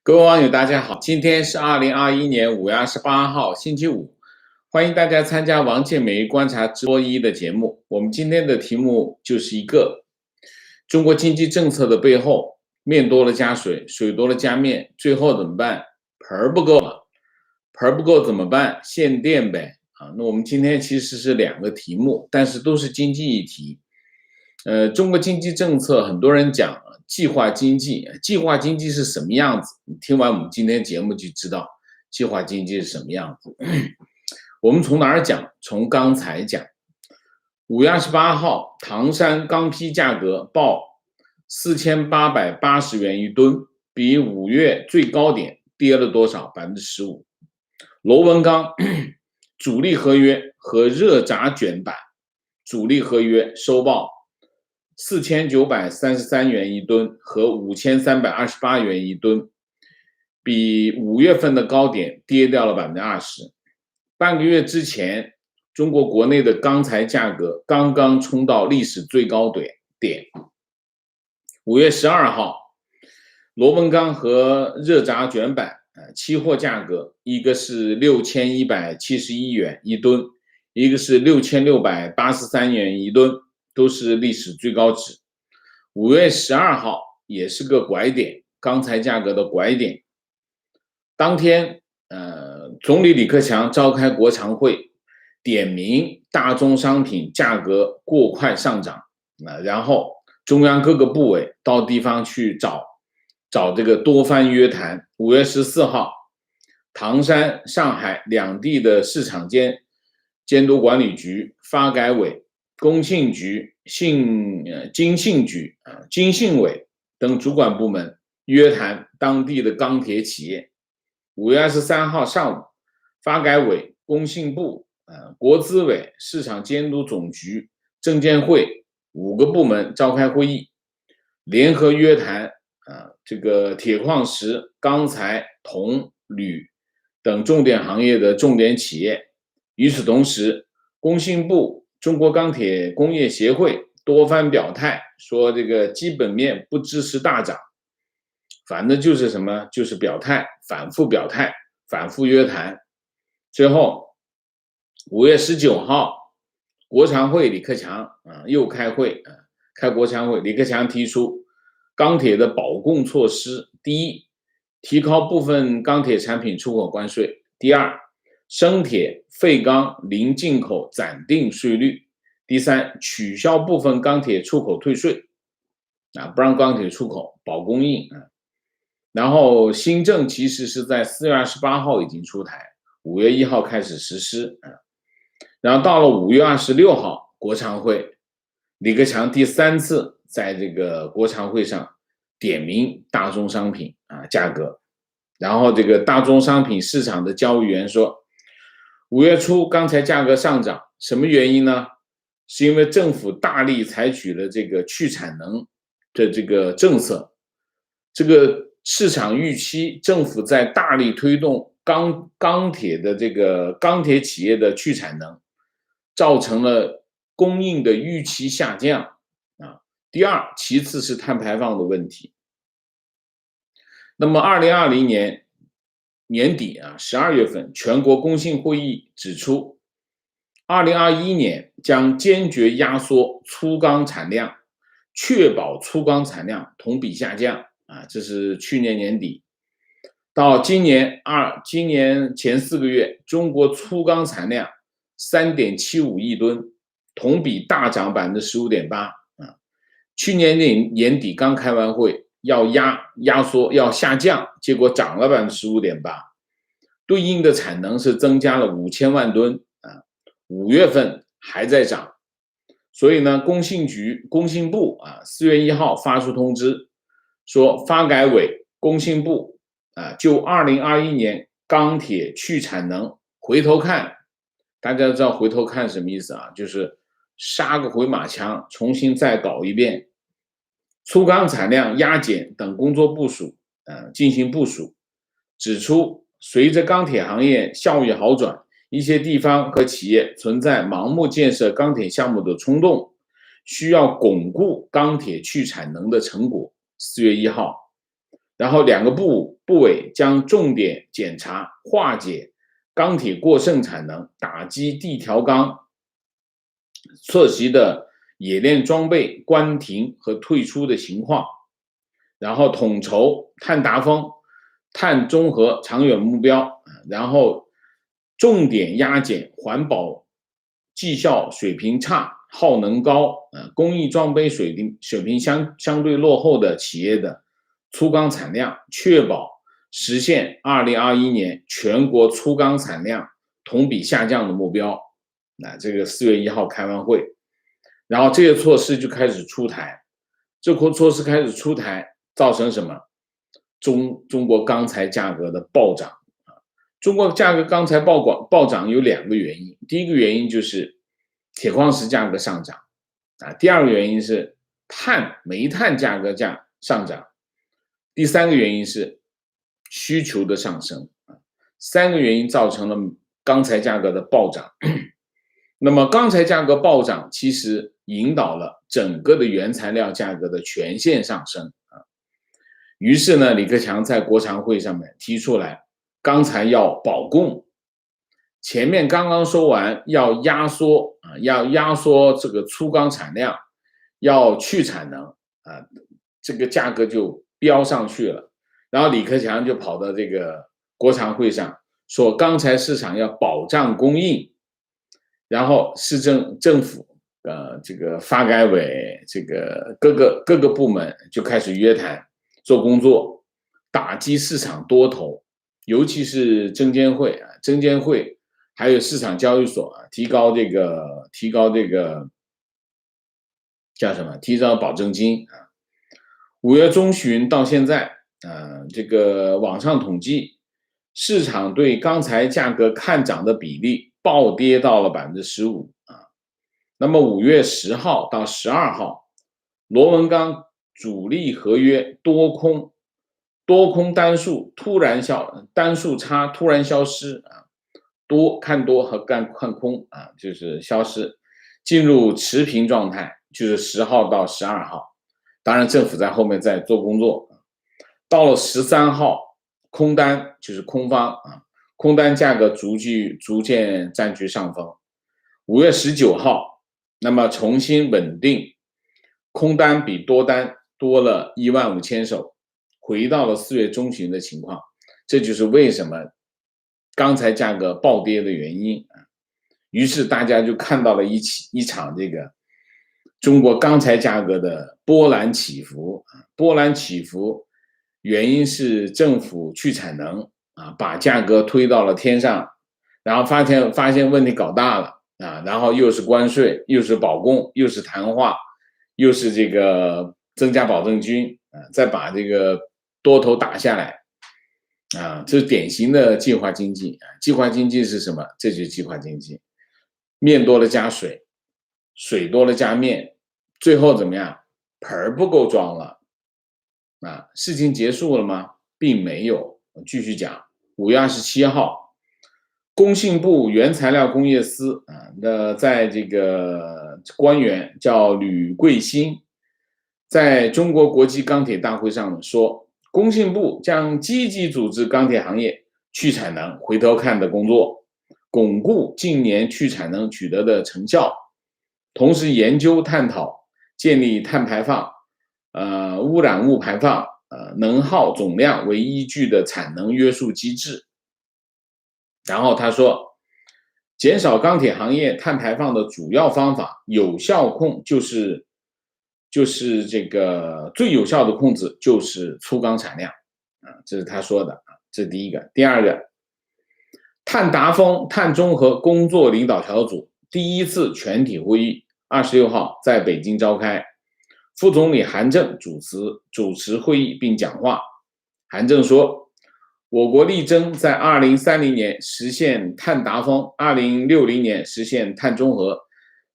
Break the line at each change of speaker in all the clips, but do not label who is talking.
各位网友，大家好，今天是2021年5月28号，星期五，欢迎大家参加王健美观察直播的节目。我们今天的题目就是一个中国经济政策的背后，面多了加水，水多了加面，最后怎么办？盆儿不够了，盆儿不够怎么办？限电呗。那我们今天其实是两个题目，但是都是经济议题。中国经济政策，很多人讲计划经济，计划经济是什么样子？你听完我们今天节目就知道计划经济是什么样子。我们从哪儿讲？从钢材讲。5月28号，唐山钢坯价格报4880元一吨，比5月最高点跌了多少？15%。螺纹钢主力合约和热轧卷板主力合约收报4933元一吨和5328元一吨，比5月份的高点跌掉了20%。半个月之前，中国国内的钢材价格刚刚冲到历史最高点。5月12号，螺纹钢和热轧卷板期货价格，一个是6171元一吨，一个是6683元一吨，都是历史最高值。5月12号也是个拐点，钢材价格的拐点。当天，总理李克强召开国常会，点名大宗商品价格过快上涨，然后中央各个部委到地方去找这个多番约谈。5月14号，唐山、上海两地的市场监督管理局、发改委、工信局、经信委等主管部门约谈当地的钢铁企业。5月23号上午，发改委、工信部、国资委、市场监督总局、证监会5个部门召开会议，联合约谈这个铁矿石、钢材、铜、铝等重点行业的重点企业。与此同时，工信部、中国钢铁工业协会多番表态，说这个基本面不支持大涨，反正就是什么，就是表态，反复表态，反复约谈。最后5月19号，国常会李克强又开会，开国常会，李克强提出钢铁的保供措施：第一，提高部分钢铁产品出口关税；第二，生铁、废钢零进口暂定税率；第三，取消部分钢铁出口退税，不让钢铁出口，保供应。然后新政其实是在4月28号已经出台，5月1号开始实施。然后到了5月26号，国常会，李克强第3次在这个国常会上点名大宗商品价格。然后这个大宗商品市场的交易员说，5月初钢材价格上涨，什么原因呢？是因为政府大力采取了这个去产能的这个政策，这个市场预期政府在大力推动钢铁的这个钢铁企业的去产能，造成了供应的预期下降。第二，其次是碳排放的问题。那么2020年年底12月份，全国工信会议指出，2021年将坚决压缩粗钢产量，确保粗钢产量同比下降。这是去年年底。到今年前4个月，中国粗钢产量3.75亿吨，同比大涨15.8%。去年年底刚开完会，要压缩要下降，结果涨了15.8%，对应的产能是增加了5000万吨，5月份还在涨。所以呢，工信部4月1号发出通知，说发改委、工信部就2021年钢铁去产能回头看。大家知道回头看什么意思就是杀个回马枪，重新再搞一遍。粗钢产量压减等工作部署进行部署，指出随着钢铁行业效益好转，一些地方和企业存在盲目建设钢铁项目的冲动，需要巩固钢铁去产能的成果。4月1号，然后两个部委将重点检查化解钢铁过剩产能、打击地条钢侧袭的冶炼装备关停和退出的情况，然后统筹碳达峰、碳中和长远目标，然后重点压减环保绩效水平差、耗能高、工艺装备水平相对落后的企业的粗钢产量，确保实现2021年全国粗钢产量同比下降的目标。这个4月1号开完会，然后这些措施就开始出台。这措施开始出台，造成什么？中国钢材价格的暴涨。中国钢材暴涨有2个原因，第一个原因就是铁矿石价格上涨，第二个原因是煤炭价格上涨，第三个原因是需求的上升。3个原因造成了钢材价格的暴涨。那么钢材价格暴涨，其实引导了整个的原材料价格的全线上升。于是呢，李克强在国常会上面提出来，钢材要保供。前面刚刚说完要压缩这个粗钢产量，要去产能这个价格就飙上去了。然后李克强就跑到这个国常会上说，钢材市场要保障供应。然后市政府这个发改委这个各个部门就开始约谈做工作，打击市场多头，尤其是证监会还有市场交易所提高这个叫什么？提高保证金5月中旬到现在这个网上统计，市场对钢材价格看涨的比例暴跌到了 15% 那么5月10号到12号，螺纹钢主力合约多空单数差突然消失看多和看空就是消失，进入持平状态，就是10号到12号。当然政府在后面在做工作。到了13号，空单就是空方空单价格逐渐占据上风。5月19号，那么重新稳定，空单比多单多了15000手，回到了4月中旬的情况。这就是为什么钢材价格暴跌的原因。于是大家就看到了一场这个中国钢材价格的波澜起伏。原因是政府去产能把价格推到了天上，然后发现问题搞大了然后又是关税，又是保供，又是谈话，又是这个增加保证金再把这个多头打下来这是典型的计划经济。计划经济是什么？这就是计划经济，面多了加水，水多了加面，最后怎么样？盆不够装了事情结束了吗？并没有。继续讲，5月27号，工信部原材料工业司在这个官员叫吕桂新，在中国国际钢铁大会上说，工信部将积极组织钢铁行业去产能回头看的工作，巩固近年去产能取得的成效，同时研究探讨建立碳排放污染物排放能耗总量为依据的产能约束机制。然后他说，减少钢铁行业碳排放的主要方法，有效控就是这个最有效的控制就是粗钢产量这是他说的这是第一个。第二个，碳达峰、碳中和工作领导小组第1次全体会议26号在北京召开，副总理韩正主持会议并讲话。韩正说，我国力争在2030年实现碳达峰，2060年实现碳中和，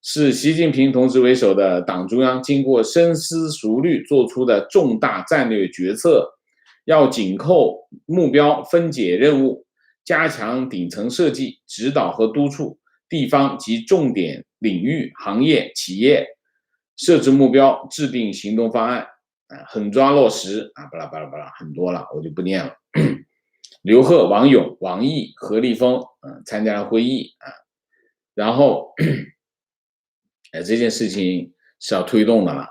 是习近平同志为首的党中央经过深思熟虑做出的重大战略决策，要紧扣目标，分解任务，加强顶层设计、指导和督促地方及重点领域、行业、企业，设置目标，制定行动方案狠抓落实巴拉巴拉巴拉很多了，我就不念了。刘鹤、王勇、王毅、何立峰参加了会议然后这件事情是要推动的了。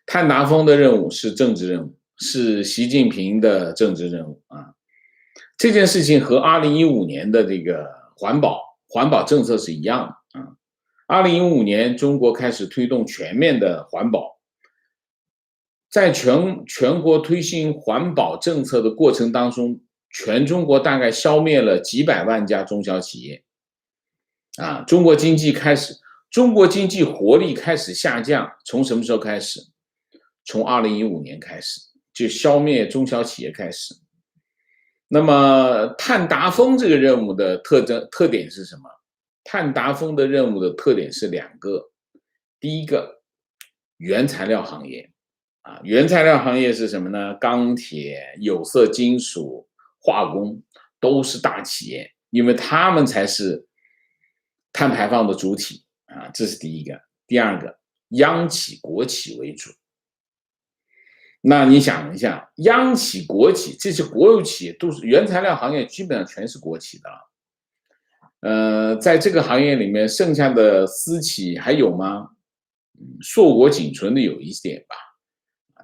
碳达峰的任务是政治任务，是习近平的政治任务这件事情和2015年的这个环保政策是一样的2015年中国开始推动全面的环保，在全国推行环保政策的过程当中，全中国大概消灭了几百万家中小企业中国经济活力开始下降，从什么时候开始？从2015年开始，就消灭中小企业开始。那么碳达峰这个任务的特点是什么？碳达峰的任务的特点是2个，第一个，原材料行业原材料行业是什么呢？钢铁、有色金属、化工都是大企业，因为他们才是碳排放的主体这是第一个。第二个，央企、国企为主。那你想一下，央企、国企这些国有企业都是原材料行业，基本上全是国企的在这个行业里面，剩下的私企还有吗？硕果仅存的有一点吧，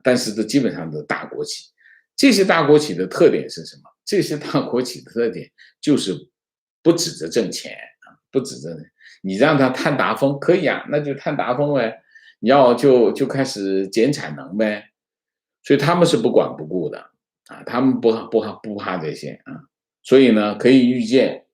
但是这基本上的大国企。这些大国企的特点是什么？这些大国企的特点就是不指着挣钱不指着你让它碳达峰可以那就碳达峰呗，你要就开始减产能呗。所以他们是不管不顾的他们不怕这些所以呢，可以预见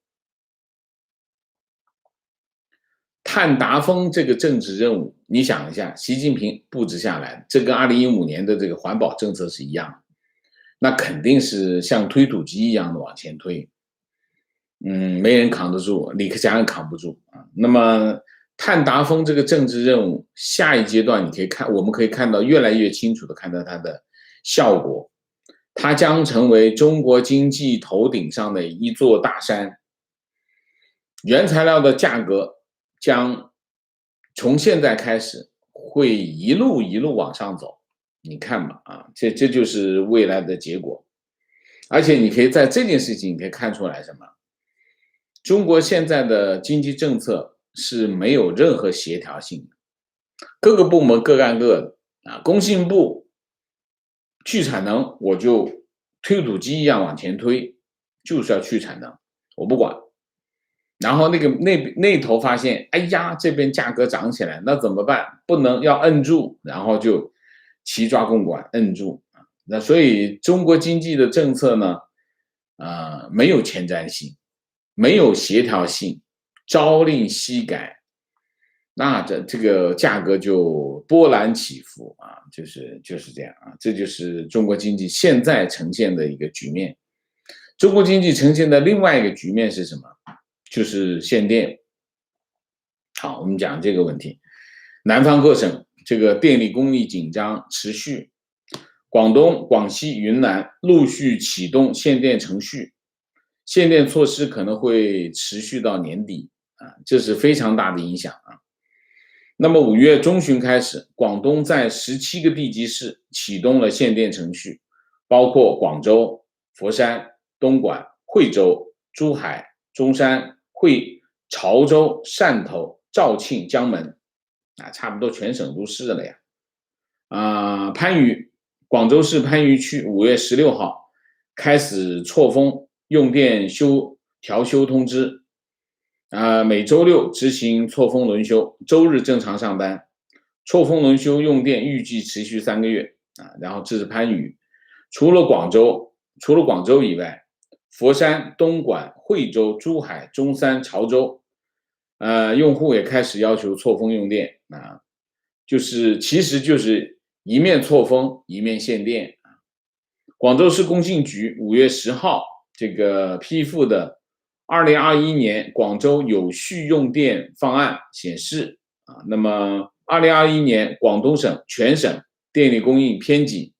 碳达峰这个政治任务，你想一下，习近平布置下来，这跟2015年的这个环保政策是一样，那肯定是像推土机一样的往前推。没人扛得住，李克强也扛不住那么碳达峰这个政治任务，下一阶段我们可以看到越来越清楚的看到它的效果，它将成为中国经济头顶上的一座大山。原材料的价格将从现在开始会一路往上走，你看吧这就是未来的结果。而且你可以在这件事情你可以看出来什么？中国现在的经济政策是没有任何协调性的，各个部门各干各的工信部去产能，我就推土机一样往前推，就是要去产能，我不管。然后那头发现，哎呀，这边价格涨起来，那怎么办？不能要摁住，然后就齐抓共管，摁住那所以中国经济的政策呢，没有前瞻性，没有协调性，朝令夕改，那这个价格就波澜起伏就是这样这就是中国经济现在呈现的一个局面。中国经济呈现的另外一个局面是什么？就是限电。好，我们讲这个问题。南方各省这个电力供应紧张持续，广东、广西、云南陆续启动限电程序，限电措施可能会持续到年底这是非常大的影响那么5月中旬开始，广东在17个地级市启动了限电程序，包括广州、佛山、东莞、惠州、珠海、中山、潮州、汕头、肇庆、江门差不多全省都是了呀番禺，广州市番禺区5月16号开始错峰用电调休通知每周六执行错峰轮休，周日正常上班。错峰轮休用电预计持续3个月然后这是番禺。除了广州以外，佛山、东莞、惠州、珠海、中山、潮州用户也开始要求错峰用电其实就是一面错峰一面限电广州市工信局5月10号这个批复的2021年广州有序用电方案显示那么2021年广东省全省电力供应偏紧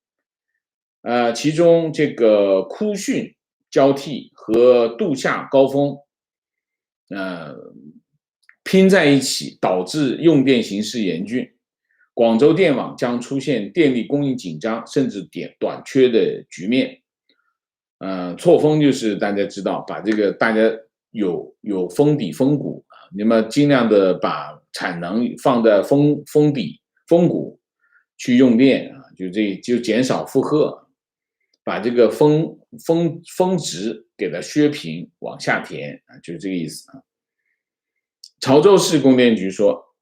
其中这个酷汛交替和度夏高峰拼在一起，导致用电形势严峻。广州电网将出现电力供应紧张甚至短缺的局面。错峰就是大家知道，把这个大家有封底封谷啊，那么尽量的把产能放在封底封谷去用电啊，就减少负荷，把这个峰值给它削平往下填啊，就是这个意思啊。潮州市供电局说，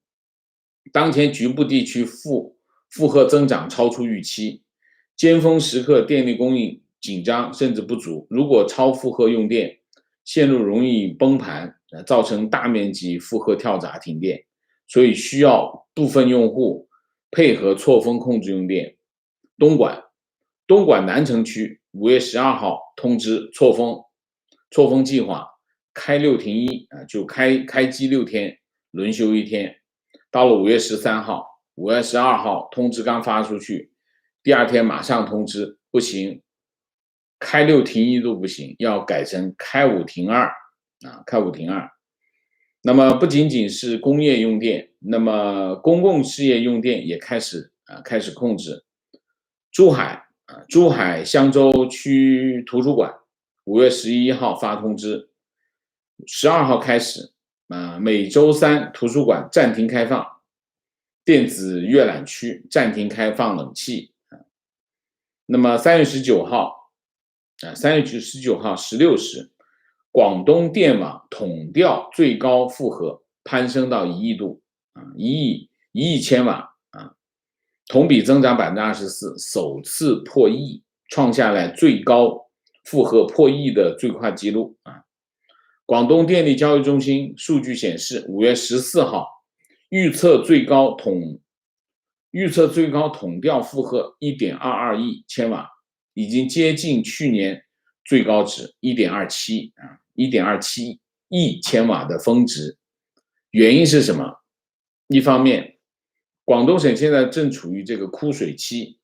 当前局部地区负荷增长超出预期，尖峰时刻电力供应紧张甚至不足，如果超负荷用电，线路容易崩盘，造成大面积负荷跳闸停电，所以需要部分用户配合错峰控制用电。东莞南城区5月12号通知错峰计划，开6停1啊，就开机6天，轮休1天。到了5月13号，5月12号通知刚发出去，第2天马上通知不行，开6停1都不行，要改成开5停2啊，开5停2。那么不仅仅是工业用电，那么公共事业用电也开始控制。珠海香洲区图书馆5月11号发通知，12号开始每周3图书馆暂停开放，电子阅览区暂停开放冷气。那么3月19号16时，广东电网统调最高负荷攀升到1亿度1亿千瓦啊，同比增长24%，首次破亿，创下来最高负荷破亿的最快纪录啊。广东电力交易中心数据显示，5月14号预测最高统调负荷 1.22 亿千瓦，已经接近去年最高值 1.27 亿千瓦的峰值。原因是什么？一方面，广东省现在正处于这个枯水期，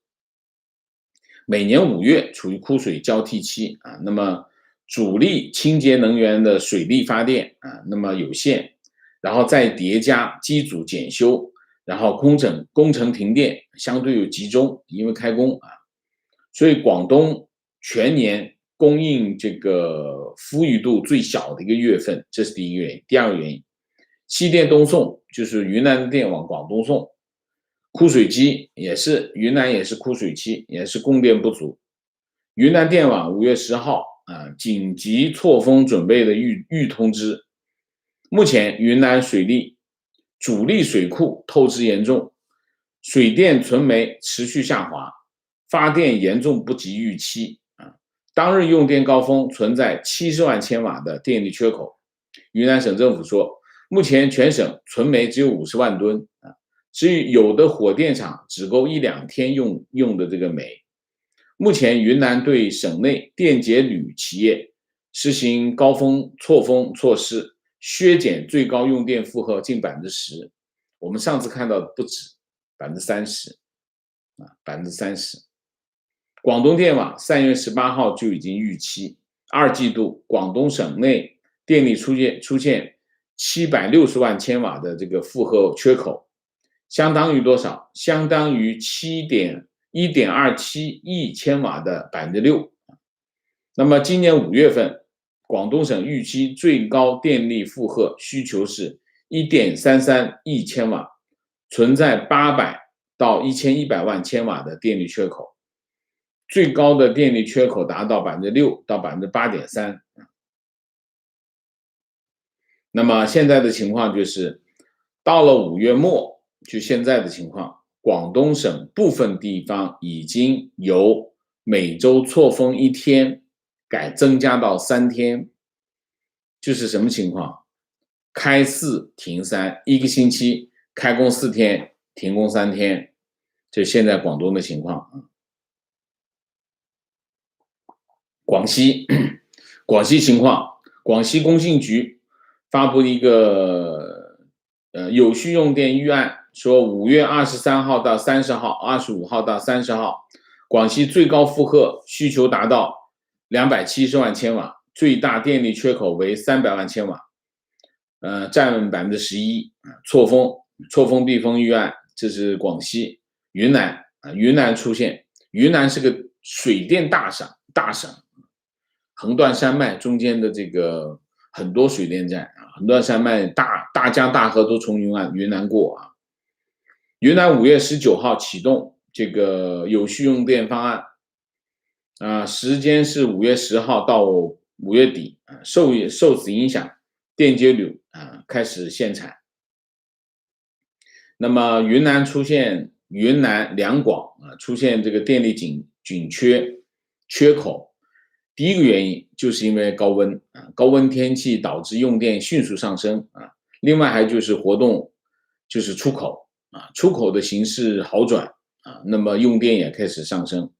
每年5月处于枯水交替期啊，那么主力清洁能源的水力发电啊，那么有限，然后再叠加机组检修，然后工程停电相对又集中，因为开工啊，所以广东全年供应这个富裕度最小的一个月份，这是第一个原因。第二个原因，西电东送，就是云南的电往广东送，枯水期也是云南也是枯水期，也是供电不足。云南电网5月10号紧急错峰准备的预通知，目前云南水利主力水库透支严重，水电存煤持续下滑，发电严重不及预期当日用电高峰存在70万千瓦的电力缺口。云南省政府说，目前全省存煤只有50万吨至于有的火电厂只够1-2天用的这个煤。目前云南对省内电解铝企业实行高峰错峰措施，削减最高用电负荷近10%，我们上次看到的不止30%30%。广东电网3月18号就已经预期2季度广东省内电力出现760万千瓦的这个负荷缺口，相当于多少？相当于1.27亿千瓦的6%。那么今年5月份，广东省预期最高电力负荷需求是 1.33亿千瓦，存在800到1100万千瓦的电力缺口，最高的电力缺口达到 6% 到 8.3%。那么现在的情况就是到了5月末，就现在的情况，广东省部分地方已经由每周错峰1天增加到3天，就是什么情况？开4停3，一个星期开工4天，停工3天，这是现在广东的情况。广西情况，广西工信局发布了一个有序用电预案，说5月23号到30号25号到30号广西最高负荷需求达到270万千瓦，最大电力缺口为300万千瓦，占11%。错峰避风预案这是广西，云南云南出现，云南是个水电大省，横断山脉中间的这个很多水电站横断山脉大江大河都从云南过云南5月19号启动这个有序用电方案时间是5月10号到5月底受此影响，电解铝开始限产。那么云南两广出现这个电力紧缺口，第一个原因就是因为高温天气导致用电迅速上升另外还就是出口的形势好转那么用电也开始上升。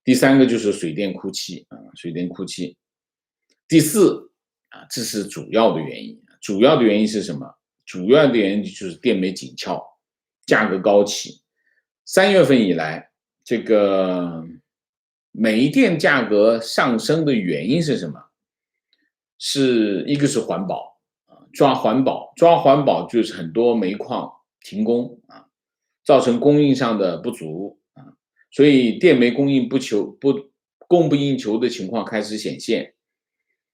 第三个就是水电枯气。第四这是主要的原因。主要的原因是什么？主要的原因就是电煤紧俏，价格高企。3月份以来，这个煤电价格上升的原因是什么？一个是环保抓环保就是很多煤矿停工造成供应上的不足所以电煤供不应求的情况开始显现。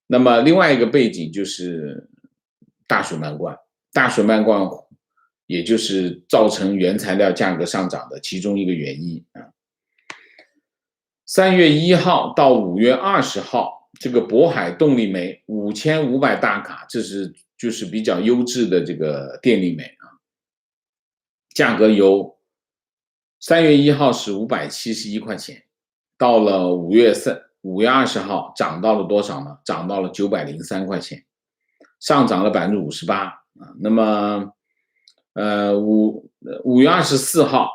那么另外一个背景就是大水漫灌也就是造成原材料价格上涨的其中一个原因3月1号到5月20号，这个渤海动力煤5500大卡，这就是比较优质的这个电力煤价格由3月1号是571块钱，到了5月20号涨到了多少呢？涨到了903块钱，上涨了58%那么5月24号，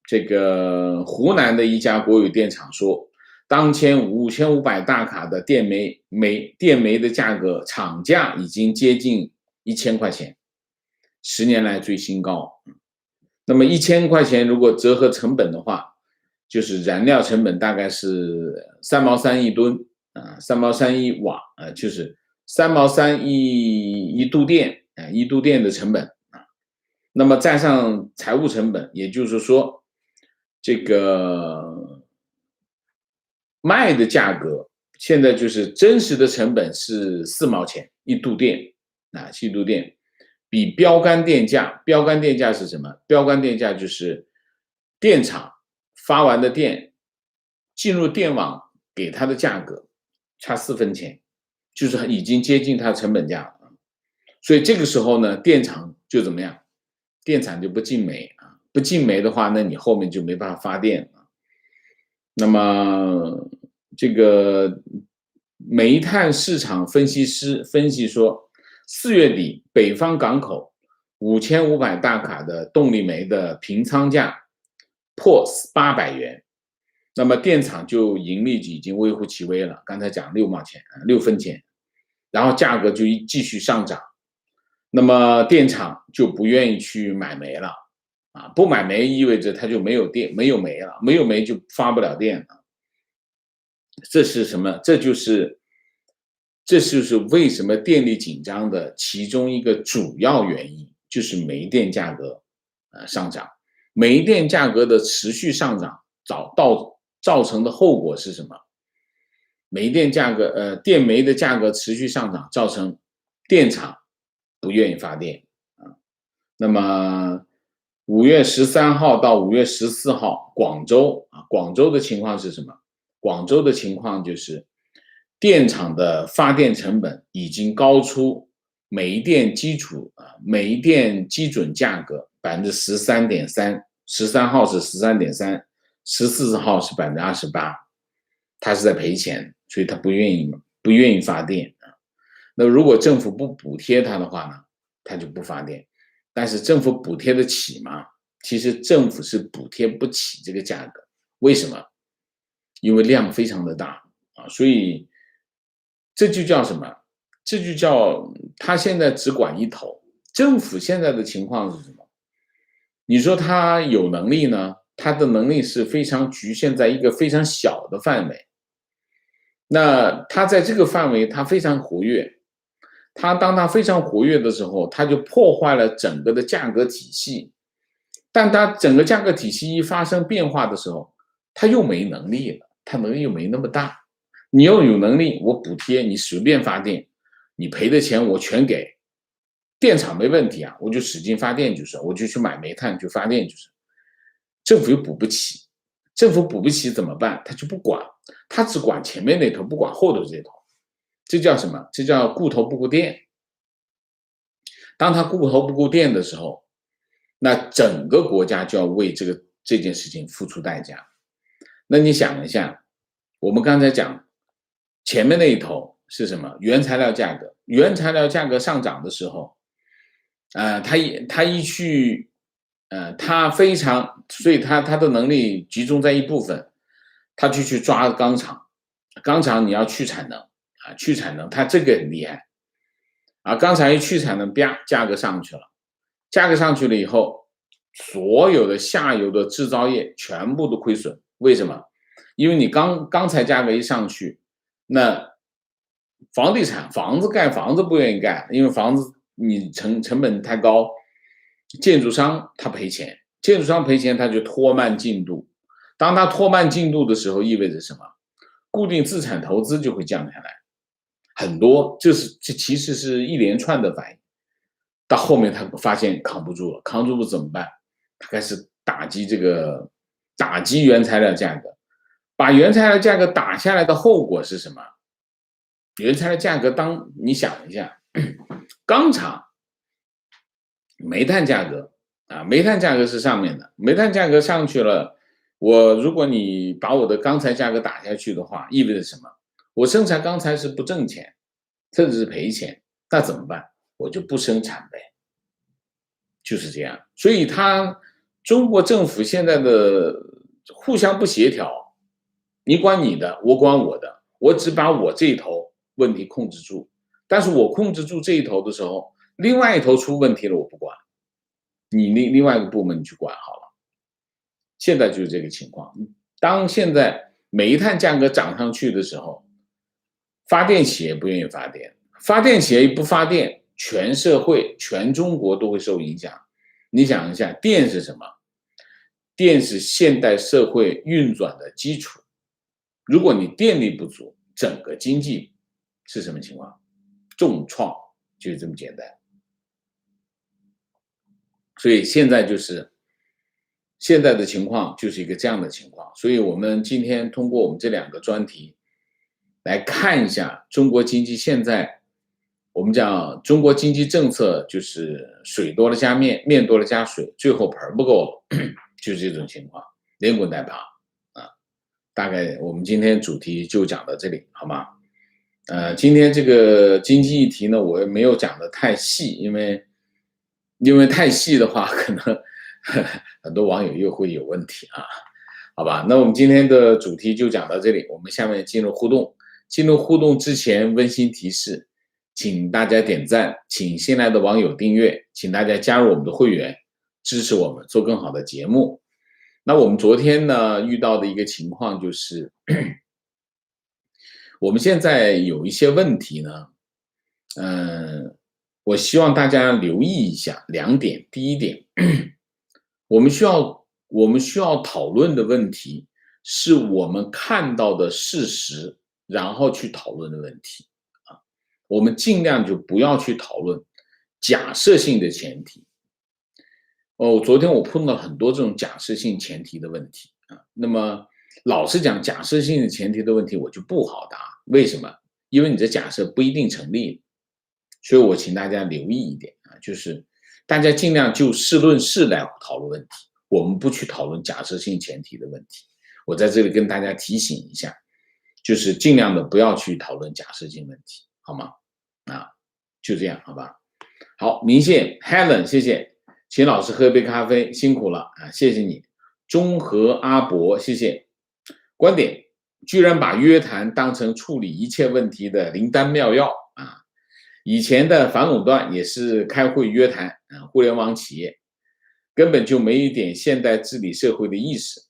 这个湖南的一家国有电厂说，当前5500大卡的电煤的价格厂价已经接近1000块钱，10年来最新高。那么1000块钱如果折合成本的话，就是燃料成本大概是3毛3一吨3毛3一瓦就是3毛3一度电一度电的成本那么再上财务成本，也就是说这个卖的价格现在就是真实的成本是4毛钱一度电一度电，比标杆电价是什么？标杆电价就是电厂发完的电进入电网给它的价格差4分钱，就是已经接近它的成本价了。所以这个时候呢，电厂就怎么样？电厂就不进煤不进煤的话，那你后面就没办法发电那么这个煤炭市场分析师分析说，4月底北方港口5500大卡的动力煤的平仓价破800元，那么电厂就盈利已经微乎其微了，刚才讲6分钱，然后价格就继续上涨，那么电厂就不愿意去买煤了不买煤意味着它就没有煤了，没有煤就发不了电了。这是什么？这就是为什么电力紧张的其中一个主要原因，就是煤电价格上涨。煤电价格的持续上涨造成的后果是什么？电煤的价格持续上涨，造成电厂不愿意发电那么5月13号到5月14号，广州的情况是什么？广州的情况就是电厂的发电成本已经高出煤电基准价格13.3%， 13号是13.3%， 14号是28%，他是在赔钱，所以他不愿意发电那如果政府不补贴他的话呢，他就不发电。但是政府补贴得起吗？其实政府是补贴不起这个价格，为什么？因为量非常的大所以这就叫什么？这就叫他现在只管一头。政府现在的情况是什么？你说他有能力呢？他的能力是非常局限在一个非常小的范围。那他在这个范围他非常活跃，当他非常活跃的时候，他就破坏了整个的价格体系，但它整个价格体系一发生变化的时候，它又没能力了，它能力又没那么大。你要有能力，我补贴你随便发电，你赔的钱我全给，电厂没问题啊，我就使劲发电就是，我就去买煤炭去发电就是。政府又补不起，政府补不起怎么办？他就不管，他只管前面那头，不管后头这头。这叫什么？这叫顾头不顾店。当他顾头不顾店的时候，那整个国家就要为这件事情付出代价。那你想一下，我们刚才讲前面那一头是什么？原材料价格，原材料价格上涨的时候，他一去，所以他的能力集中在一部分，他就去抓钢厂，钢厂你要去产能啊，去产能，他这个很厉害啊，钢厂一去产能，啪，价格上去了，价格上去了以后，所有的下游的制造业全部都亏损，为什么？因为你钢材价格一上去，那房地产盖房子不愿意盖，因为房子你成本太高，建筑商他赔钱，建筑商赔钱他就拖慢进度，当他拖慢进度的时候，意味着什么？固定资产投资就会降下来，很多，这其实是一连串的反应。到后面他发现扛不住了，扛不住怎么办？他开始打击原材料价格，把原材料价格打下来的后果是什么？原材料价格你想一下，钢厂、煤炭价格啊，煤炭价格是上面的，煤炭价格上去了，如果你把我的钢材价格打下去的话，意味着什么？我生产钢材是不挣钱，甚至是赔钱，那怎么办？我就不生产呗，就是这样。所以中国政府现在的互相不协调，你管你的，我管我的，我只把我这一头问题控制住，但是我控制住这一头的时候，另外一头出问题了，我不管，你另外一个部门你去管好了。现在就是这个情况。当现在煤炭价格涨上去的时候，发电企业不愿意发电，发电企业一不发电，全社会、全中国都会受影响。你想一下，电是什么？电是现代社会运转的基础。如果你电力不足，整个经济是什么情况？重创，就是这么简单。所以现在的情况就是一个这样的情况。所以我们今天通过我们这两个专题来看一下中国经济现在，我们讲中国经济政策就是水多了加面，面多了加水，最后盆不够了，就是这种情况，连滚带爬啊。大概我们今天主题就讲到这里，好吗？今天这个经济议题呢，我也没有讲的太细，因为太细的话，可能很多网友又会有问题啊，好吧？那我们今天的主题就讲到这里，我们下面进入互动。进入互动之前，温馨提示，请大家点赞，请新来的网友订阅，请大家加入我们的会员，支持我们做更好的节目。那我们昨天呢遇到的一个情况就是，我们现在有一些问题呢，我希望大家留意一下两点。第一点，我们需要讨论的问题是我们看到的事实，然后去讨论的问题啊。我们尽量就不要去讨论假设性的前提。昨天我碰到很多这种假设性前提的问题啊。那么老实讲，假设性的前提的问题我就不好答。为什么？因为你的假设不一定成立。所以我请大家留意一点啊，就是大家尽量就事论事来讨论问题，我们不去讨论假设性前提的问题。我在这里跟大家提醒一下，就是尽量的不要去讨论假设性问题，好吗？啊，就这样，好吧？好，明线 Helen， 谢谢，请老师喝杯咖啡，辛苦了啊，谢谢你。中和阿伯，谢谢。观点，居然把约谈当成处理一切问题的灵丹妙药啊！以前的反垄断也是开会约谈啊，互联网企业根本就没一点现代治理社会的意识，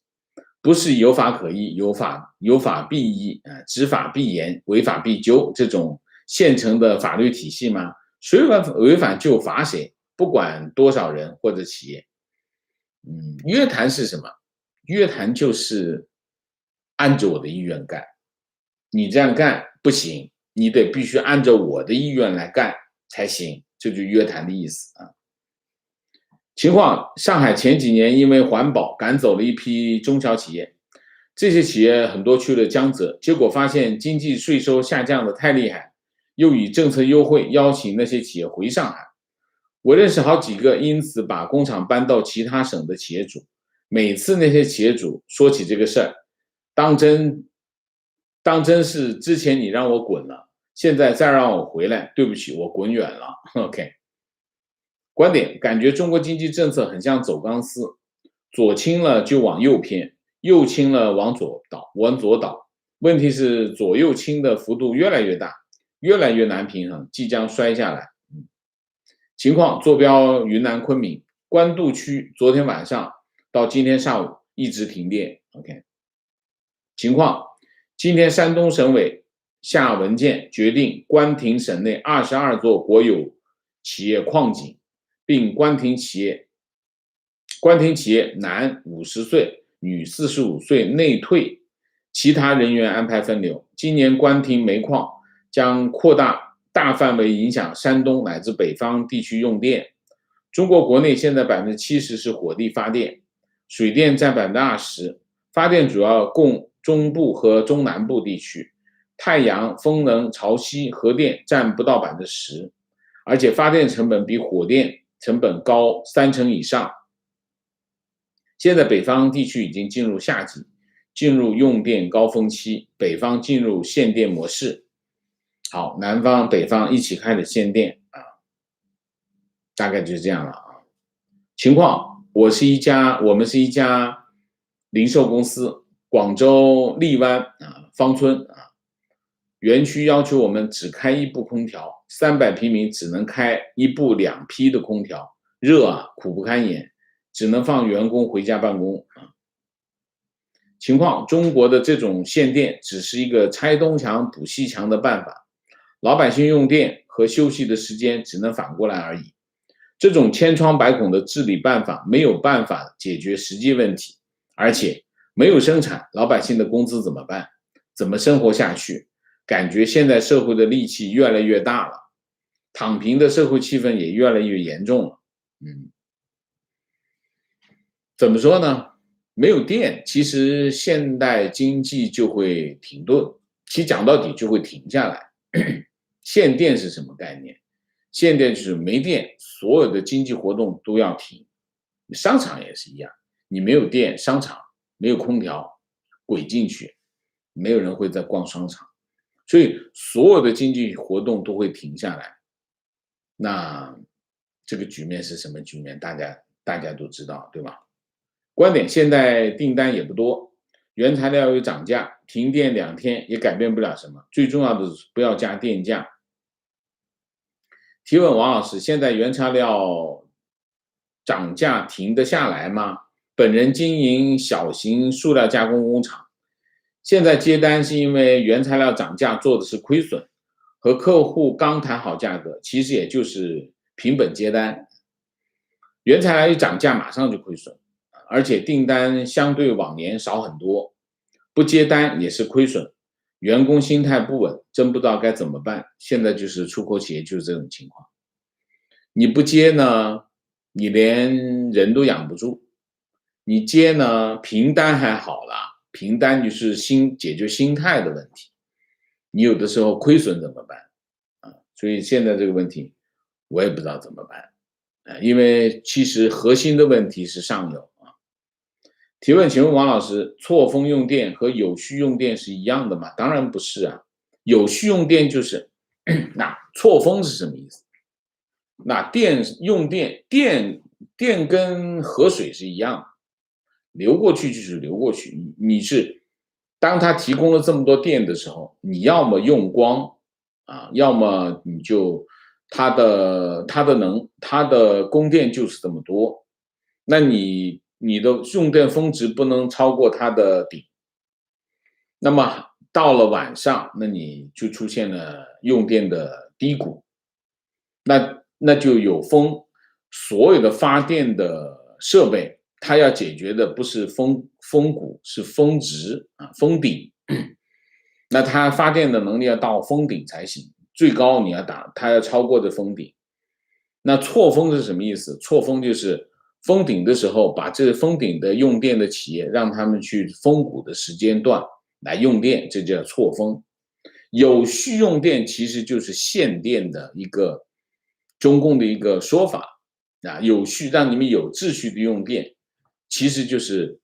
不是有法可依，有法必依啊，执法必严，违法必究这种现成的法律体系吗？谁违反就罚谁，不管多少人或者企业。约谈是什么？约谈就是按着我的意愿干，你这样干不行，你得必须按照我的意愿来干才行，这就约谈的意思啊。情况，上海前几年因为环保赶走了一批中小企业，这些企业很多去了江浙，结果发现经济税收下降的太厉害，又以政策优惠邀请那些企业回上海。我认识好几个因此把工厂搬到其他省的企业主，每次那些企业主说起这个事儿，当真是之前你让我滚了，现在再让我回来，对不起，我滚远了。OK。观点感觉中国经济政策很像走钢丝，左倾了就往右偏，右倾了往左倒。问题是左右倾的幅度越来越大，越来越难平衡，即将摔下来。情况坐标云南昆明官渡区，昨天晚上到今天上午一直停电。OK。情况，今天山东省委下文件决定关停省内22座国有企业矿井。并关停企业男50岁，女45岁内退，其他人员安排分流。今年关停煤矿将扩大范围影响山东乃至北方地区用电。中国国内现在70%是火力发电，水电占20%，发电主要供中部和中南部地区，太阳、风能、潮汐、核电占不到10%，而且发电成本比火电成本高30%以上。现在北方地区已经进入夏季，进入用电高峰期，北方进入限电模式。好，南方北方一起开始限电啊，大概就是这样了啊。情况，我们是一家零售公司，广州荔湾芳村园区要求我们只开一部空调，300平米只能开一部2批的空调，热苦不堪言，只能放员工回家办公情况，中国的这种限电只是一个拆东墙补西墙的办法，老百姓用电和休息的时间只能反过来而已。这种千疮百孔的治理办法没有办法解决实际问题，而且没有生产，老百姓的工资怎么办？怎么生活下去？感觉现在社会的戾气越来越大了，躺平的社会气氛也越来越严重了。怎么说呢？没有电，其实现代经济就会停顿，其实讲到底就会停下来。限电是什么概念？限电就是没电，所有的经济活动都要停。商场也是一样，你没有电，商场没有空调，鬼进去，没有人会再逛商场，所以所有的经济活动都会停下来。那这个局面是什么局面？大家都知道，对吧？观点，现在订单也不多，原材料又涨价，停电2天也改变不了什么，最重要的是不要加电价。提问王老师，现在原材料涨价停得下来吗？本人经营小型塑料加工工厂，现在接单是因为原材料涨价做的是亏损，和客户刚谈好价格，其实也就是凭本接单，原材料一涨价马上就亏损，而且订单相对往年少很多，不接单也是亏损，员工心态不稳，真不知道该怎么办。现在就是出口企业就是这种情况，你不接呢，你连人都养不住；你接呢，平单还好啦，平单就是解决心态的问题。你有的时候亏损怎么办所以现在这个问题，我也不知道怎么办因为其实核心的问题是上游提问，请问王老师，错峰用电和有序用电是一样的吗？当然不是啊，有序用电就是那错峰是什么意思？那用电跟河水是一样的，流过去就是流过去。你是当它提供了这么多电的时候，你要么用光要么你就它的供电就是这么多，那你的用电峰值不能超过它的顶。那么到了晚上，那你就出现了用电的低谷，那就有风，所有的发电的设备它要解决的不是峰谷，是峰值啊，峰顶。那它发电的能力要到峰顶才行，最高你要打，它要超过这峰顶。那错峰是什么意思？错峰就是峰顶的时候，把这峰顶的用电的企业让他们去峰谷的时间段来用电，这叫错峰。有序用电其实就是限电的一个中共的一个说法啊，有序让你们有秩序的用电，其实就是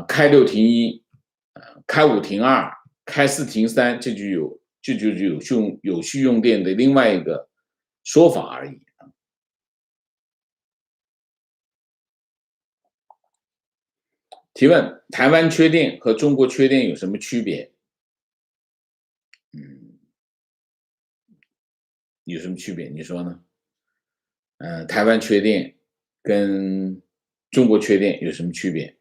开6停1，开5停2，开4停3，这就是有序用电的另外一个说法而已。提问：台湾缺电和中国缺电有什么区别？有什么区别？你说呢？台湾缺电跟中国缺电有什么区别？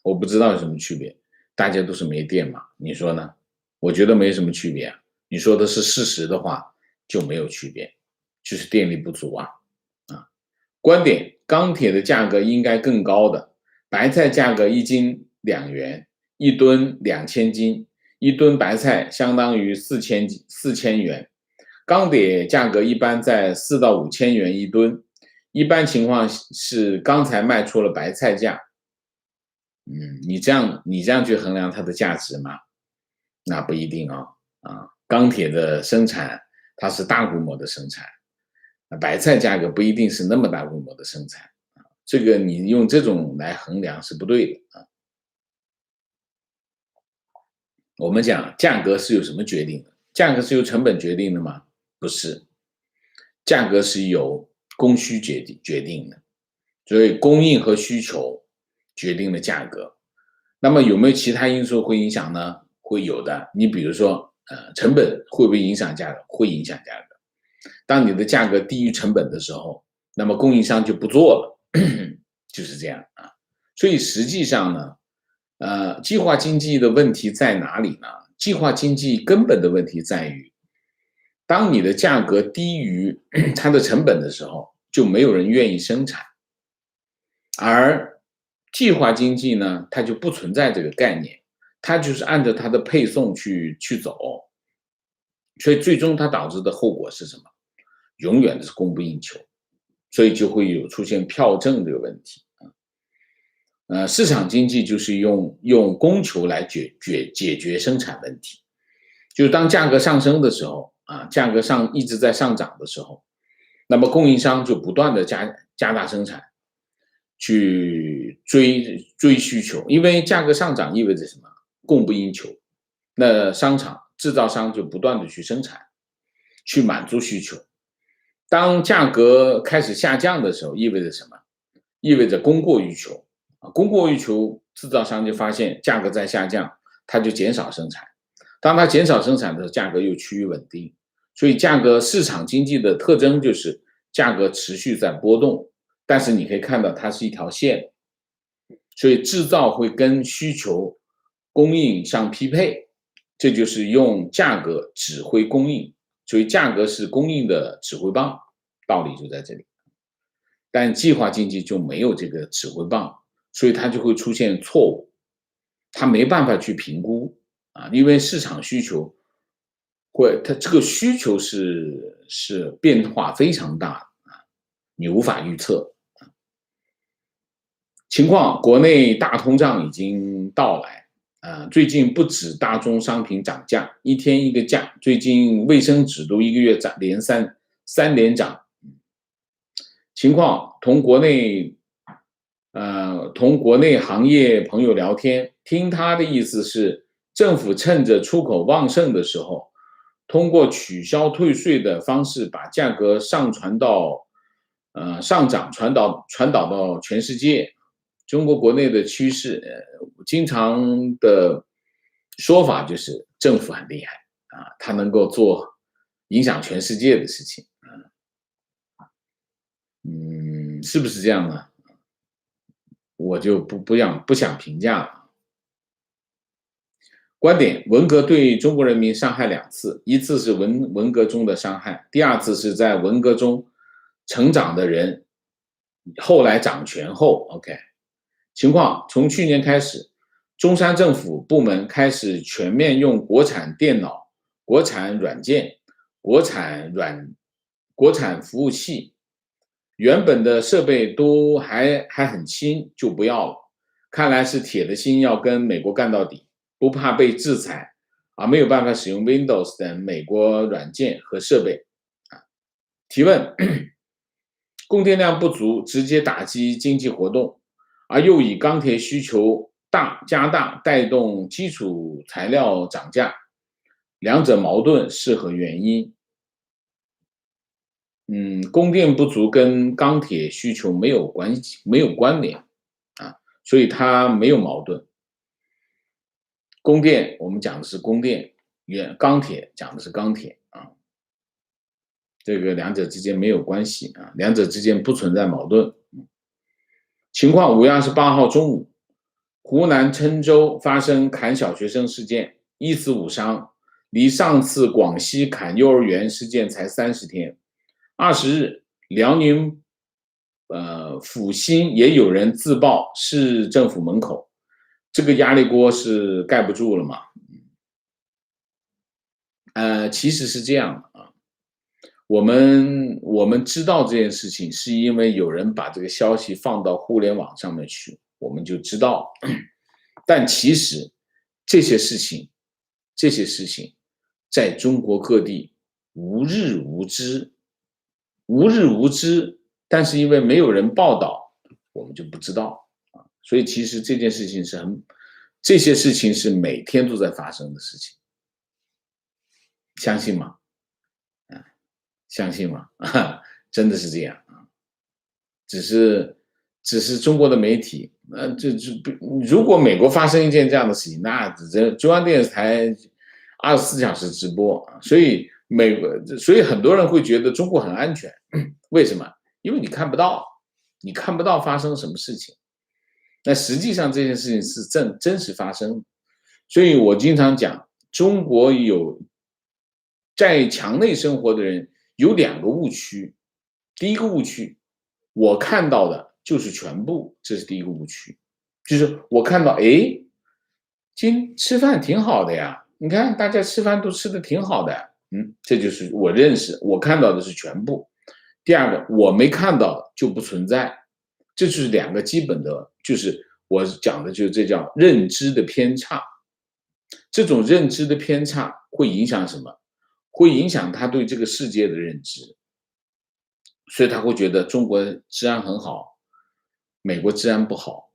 我不知道有什么区别，大家都是没电嘛，你说呢？我觉得没什么区别啊。你说的是事实的话，就没有区别，就是电力不足啊。观点：钢铁的价格应该更高的，白菜价格1斤2元，一吨2000斤，一吨白菜相当于4000元。钢铁价格一般在4到5千元一吨，一般情况是钢材卖出了白菜价。你这样去衡量它的价值吗？那不一定啊。钢铁的生产它是大规模的生产，白菜价格不一定是那么大规模的生产，这个你用这种来衡量是不对的啊。我们讲价格是由什么决定的？价格是由成本决定的吗？不是，价格是由供需决定的，所以供应和需求决定了价格。那么有没有其他因素会影响呢？会有的。你比如说，成本会不会影响价格？会影响价格。当你的价格低于成本的时候，那么供应商就不做了，就是这样啊。所以实际上呢，计划经济的问题在哪里呢？计划经济根本的问题在于，当你的价格低于它的成本的时候，就没有人愿意生产。而计划经济呢，它就不存在这个概念，它就是按照它的配送去走，所以最终它导致的后果是什么？永远是供不应求，所以就会有出现票证这个问题。市场经济就是用供求来解决生产问题，就是当价格上升的时候价格一直在上涨的时候，那么供应商就不断的加大生产，去追需求，因为价格上涨意味着什么？供不应求，那制造商就不断的去生产，去满足需求。当价格开始下降的时候，意味着什么？意味着供过于求。供过于求，制造商就发现价格在下降，它就减少生产。当它减少生产的时候，价格又趋于稳定。所以市场经济的特征就是价格持续在波动，但是你可以看到它是一条线，所以制造会跟需求供应相匹配，这就是用价格指挥供应，所以价格是供应的指挥棒，道理就在这里。但计划经济就没有这个指挥棒，所以它就会出现错误，它没办法去评估因为市场需求它这个需求是变化非常大的你无法预测。情况，国内大通胀已经到来最近不止大宗商品涨价，一天一个价，最近卫生纸都一个月三连涨。情况，同国内行业朋友聊天，听他的意思是，政府趁着出口旺盛的时候，通过取消退税的方式，把价格上涨传导到全世界。中国国内的趋势，经常的说法就是政府很厉害它能够做影响全世界的事情是不是这样呢？我就不想评价了。观点：文革对中国人民伤害2次，一次是文革中的伤害，第2次是在文革中成长的人后来掌权后 ，OK， 情况从去年开始，中山政府部门开始全面用国产电脑、国产软件、国产服务器，原本的设备都还很新，就不要了。看来是铁了心要跟美国干到底，不怕被制裁，没有办法使用 Windows 等美国软件和设备。提问：供电量不足，直接打击经济活动，而又以钢铁需求加大带动基础材料涨价，两者矛盾是何原因？供电不足跟钢铁需求没有关系，没有关联所以它没有矛盾。供电我们讲的是供电，钢铁讲的是钢铁这个两者之间没有关系两者之间不存在矛盾。情况5月28号中午，湖南郴州发生砍小学生事件，1死5伤，离上次广西砍幼儿园事件才30天。20日，辽宁阜新也有人自爆市政府门口，这个压力锅是盖不住了嘛？其实是这样的我们知道这件事情，是因为有人把这个消息放到互联网上面去，我们就知道。但其实这些事情在中国各地无日无之，但是因为没有人报道，我们就不知道所以其实这些事情是每天都在发生的事情，相信吗？相信吗？真的是这样只是中国的媒体，如果美国发生一件这样的事情，那中央电视台24小时直播，所以很多人会觉得中国很安全，为什么？因为你看不到发生什么事情，那实际上这件事情是真实发生，所以我经常讲，中国在墙内生活的人有2个误区。第一个误区，我看到的就是全部，这是第一个误区，就是我看到今吃饭挺好的呀，你看大家吃饭都吃的挺好的这就是我看到的是全部。第二个，我没看到就不存在，这就是2个基本的，就是我讲的就是这叫认知的偏差。这种认知的偏差会影响什么？会影响他对这个世界的认知，所以他会觉得中国治安很好，美国治安不好，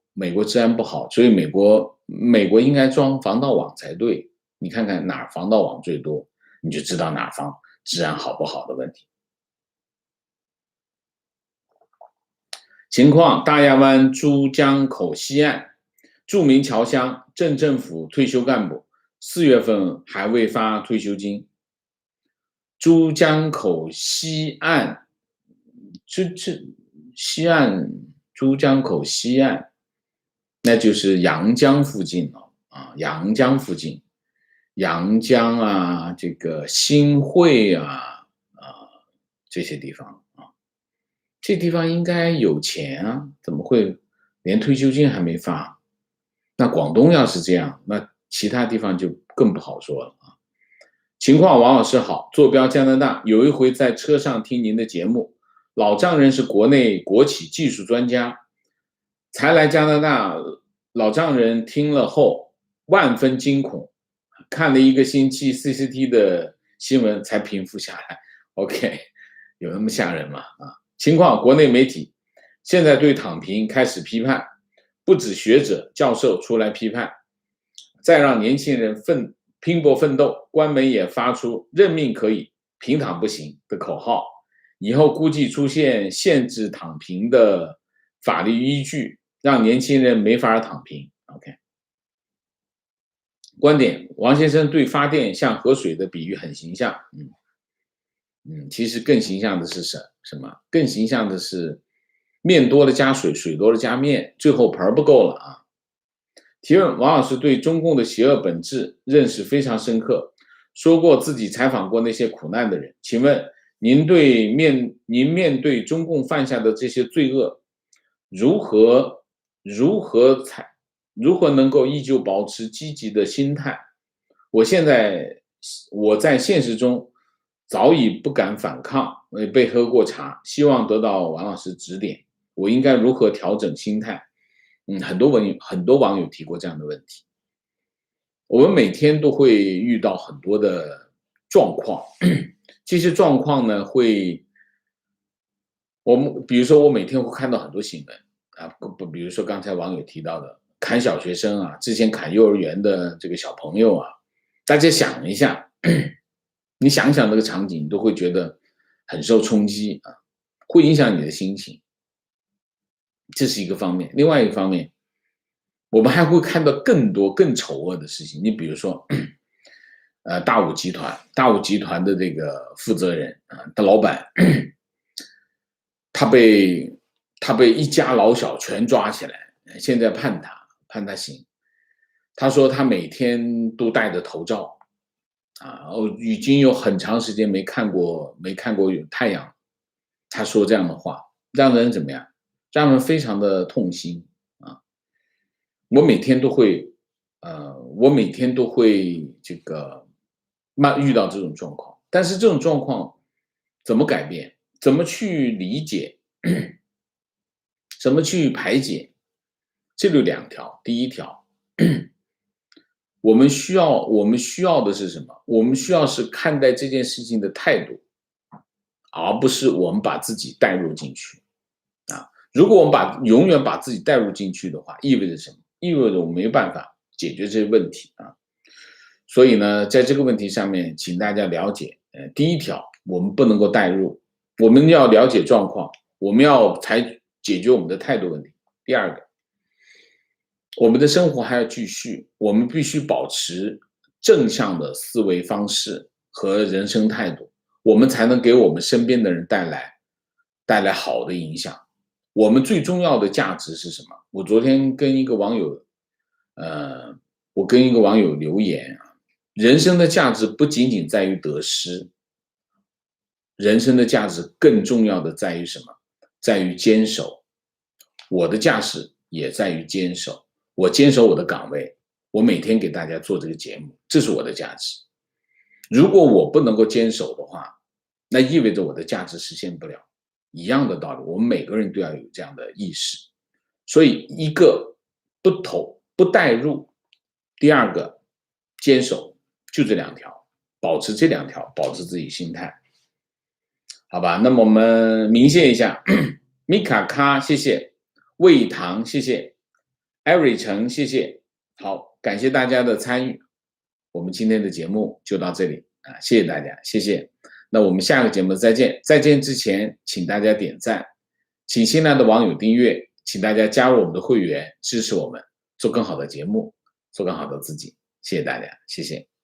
所以美国应该装防盗网才对。你看看哪儿防盗网最多，你就知道哪方治安好不好的问题。情况：大亚湾珠江口西岸著名侨乡镇政府退休干部4月份还未发退休金。珠江口西岸，珠江口西岸，那就是阳江附近阳江附近，阳江这个新会这些地方这地方应该有钱怎么会连退休金还没发？那广东要是这样，那其他地方就更不好说了情况：王老师好，坐标加拿大，有一回在车上听您的节目，老丈人是国内国企技术专家，才来加拿大，老丈人听了后万分惊恐，看了1个星期 CCT 的新闻才平复下来。OK， 有那么吓人吗？情况：国内媒体现在对躺平开始批判，不止学者教授出来批判，再让年轻人拼搏奋斗，官媒也发出任命可以，平躺不行的口号，以后估计出现限制躺平的法律依据，让年轻人没法躺平。OK， 观点：王先生对发电像河水的比喻很形象。其实更形象的是什么？更形象的是面多了加水，水多了加面，最后盆不够了提问：王老师对中共的邪恶本质认识非常深刻，说过自己采访过那些苦难的人，请问您面对中共犯下的这些罪恶，如何如何才如何能够依旧保持积极的心态？我在现实中早已不敢反抗，被喝过茶，希望得到王老师指点，我应该如何调整心态？很多网友提过这样的问题。我们每天都会遇到很多的状况，这些状况呢，比如说我每天会看到很多新闻啊，比如说刚才网友提到的砍小学生啊，之前砍幼儿园的这个小朋友啊，大家想一下，你想想这个场景，你都会觉得很受冲击啊，会影响你的心情，这是一个方面。另外一个方面，我们还会看到更多更丑恶的事情。你比如说，大武集团的这个负责人啊，的老板，他被一家老小全抓起来，现在判他刑。他说他每天都戴着头罩，啊，已经有很长时间没看过有太阳。他说这样的话，让人怎么样？让人非常的痛心啊！我每天都会这个遇到这种状况，但是这种状况怎么改变？怎么去理解？怎么去排解？这就两条。第一条，我们需要的是什么？我们需要是看待这件事情的态度，而不是我们把自己带入进去啊。如果我们永远把自己带入进去的话，意味着什么？意味着我们没办法解决这些问题啊。所以呢，在这个问题上面，请大家了解，第一条，我们不能够带入，我们要了解状况，我们要解决我们的态度问题。第二个，我们的生活还要继续，我们必须保持正向的思维方式和人生态度，我们才能给我们身边的人带来好的影响。我们最重要的价值是什么？我昨天跟一个网友，留言啊，人生的价值不仅仅在于得失，人生的价值更重要的在于什么？在于坚守。我的价值也在于坚守。我坚守我的岗位，我每天给大家做这个节目，这是我的价值。如果我不能够坚守的话，那意味着我的价值实现不了。一样的道理，我们每个人都要有这样的意识。所以，一个不带入，第二个坚守，就这两条，保持这两条，保持自己心态，好吧？那么我们明谢一下，米卡卡，谢谢；魏唐，谢谢；艾瑞成，谢谢。好，感谢大家的参与，我们今天的节目就到这里啊，谢谢大家，谢谢。那我们下个节目再见。再见之前，请大家点赞，请新来的网友订阅，请大家加入我们的会员，支持我们做更好的节目，做更好的自己。谢谢大家，谢谢。